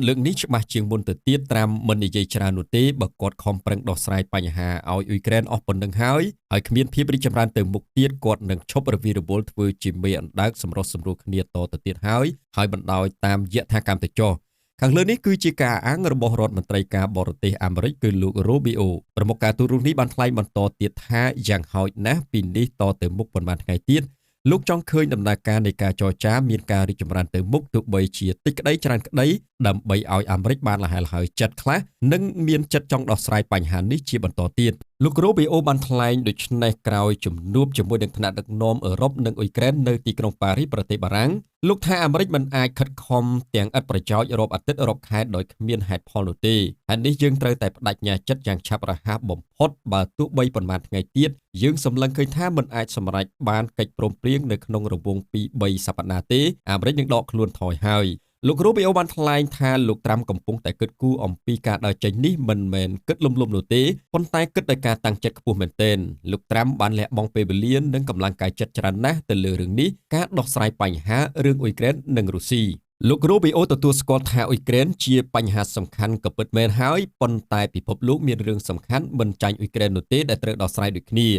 លើកនេះច្បាស់ជាងមុនទៅទៀតត្រាំមិននិយាយច្រើននោះទេបើគាត់ខំប្រឹងដោះស្រាយបញ្ហាឲ្យអ៊ុយក្រែនអស់ប៉ុណ្្នឹងហើយគ្មានភាពរីកចម្រើនទៅមុខទៀតគាត់នឹងឈប់រវីរវល់ធ្វើជាមេអណ្ដើកសម្រុះសម្រួលគ្នាតទៅទៀតហើយបណ្ដោយតាមយថាកម្មទៅចុះខាងលើនេះគឺជាការអាងរបស់រដ្ឋមន្ត្រីការបរទេសអាមេរិកគឺលោក Rubio ប្រមុខការទូតរុស្ស៊ីបានថ្លែងបន្តទៀតថាយ៉ាងហោចណាស់ពីនេះតទៅមុខប៉ុន្មានថ្ងៃទៀតលោកចង់ឃើញដំណើរការនៃការចរចាមានការរីកចម្រើនទៅមុខទោះបីជាតិចក្តីច្រើនក្តីដើម្បីឲ្យអាមេរិកបានលះហើយចិត្តខ្លះនិងមានចិត្តចង់ដោះស្រាយបញ្ហានេះជាបន្តទៀតលោក Rubio បានថ្លែងដូចនេះក្រោយជំនួបជាមួយនឹងថ្នាក់ដឹកនាំអឺរ៉ុបនិងអ៊ុយក្រែននៅទីក្រុងប៉ារីសប្រទេសបារាំងលោកថាអាមេរិកមិនអាចខិតខំទាំងឥតប្រយោជន៍រាប់អាទិត្យរាប់ខែដោយគ្មានហេតុផលនោះទេហើយនេះយើងត្រូវតែបដិញ្ញាចិត្តយ៉ាងឆាប់រហ័សបំផុតបើទោះបីប៉ុន្មានថ្ងៃទៀតយើងសម្លឹងឃើញថាមិនអាចសម្រេចបានកិច្ចព្រមព្រៀងនៅក្នុងរង្វង់2-3សប្តាហ៍ទេអាមេរិកនឹងដកខ្លួនថយហើយលោក Rubio បានថ្លែងថាលោកត្រាំកំពុងតែគិតគូរអំពីការដើរចេញនេះមិនមែនគិតលំនោះទេប៉ុន្តែគិតដោយការតាំងចិត្តខ្ពស់មែនទែនលោកត្រាំបានលះបង់ពេលវេលានិងកម្លាំងកាយចិត្តច្រើនណាស់ទៅលើរឿងនេះការដោះស្រាយបញ្ហារឿងអ៊ុយក្រែននិងរុស្ស៊ីលោក Rubio ទទួលស្គាល់ថាអ៊ុយក្រែនជាបញ្ហាសំខាន់ក៏ពិតមែនហើយប៉ុន្តែពិភពលោកមានរឿងសំខាន់មិនចាញ់អ៊ុយក្រែននោះទេដែលត្រូវដោះស្រាយដូចគ្នា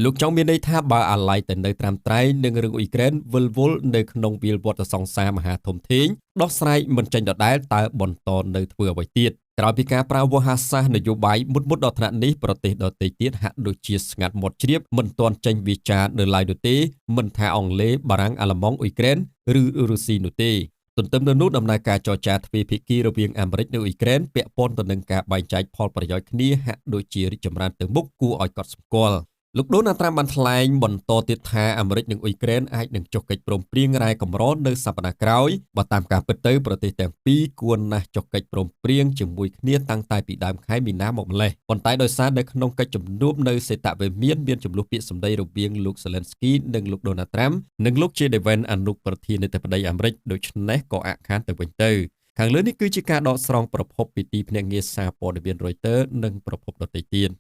លោកចង់មានន័យថាបើអាឡ័យទៅនៅត្រាំត្រែងនឹងរឿងអ៊ុយក្រែនវិលវល់នៅក្នុងវាលវត្តសង្សារមហាធំធេងដោះស្រាយមិនចេញដដែលតើបន្តនៅធ្វើអ្វីទៀតក្រោយពីការប្រើវោហារសាស្ត្រនយោបាយមុតដល់ថ្នាក់នេះប្រទេសដទៃទៀតហាក់ដូចជាស្ងាត់មាត់ជ្រាបមិនទាន់ចេញវាចានៅឡើយនោះទេមិនថាអង់គ្លេសបារាំងអាល្លឺម៉ង់អ៊ុយក្រែនឬរុស្ស៊ីនោះទេទន្ទឹមនឹងនោះដំណើរការចរចាទ្វេភាគីរវាងអាមេរិកនិងអ៊ុយក្រែនពាក់ព័ន្ធទៅនឹងការបែងចែកផលប្រយោជន៍គ្នាហាក់ដូចជារីកចម្រើនទៅមុខគួរឲ្យកត់សម្គាល់លោកដូណាល់ត្រាំបានថ្លែងបន្តទៀតថាអាមេរិកនិងអ៊ុយក្រែនអាចនឹងចុះកិច្ចព្រមព្រៀងរ៉ែកម្រនៅសប្តាហ៍ក្រោយបើតាមការពិតទៅប្រទេសទាំងពីរគួរណាស់ចុះកិច្ចព្រមព្រៀងជាមួយគ្នាតាំងតែពីដើមខែមីនាមកម្លេះប៉ុន្តែដោយសារនៅក្នុងកិច្ចជំនួបនៅសេតវិមានមានចំនួនពាក្យសម្ដីរវាងលោក Zelensky និងលោក Donald Trump និងលោក J. Devine អនុប្រធានាធិបតីអាមេរិកដូច្នេះក៏អាក់ខានទៅវិញទៅខាងលើនេះគឺជាការដកស្រង់ប្រភពពីទីភ្នាក់ងារសារព័ត៌មាន Reuters និងប្រភពដទៃទៀត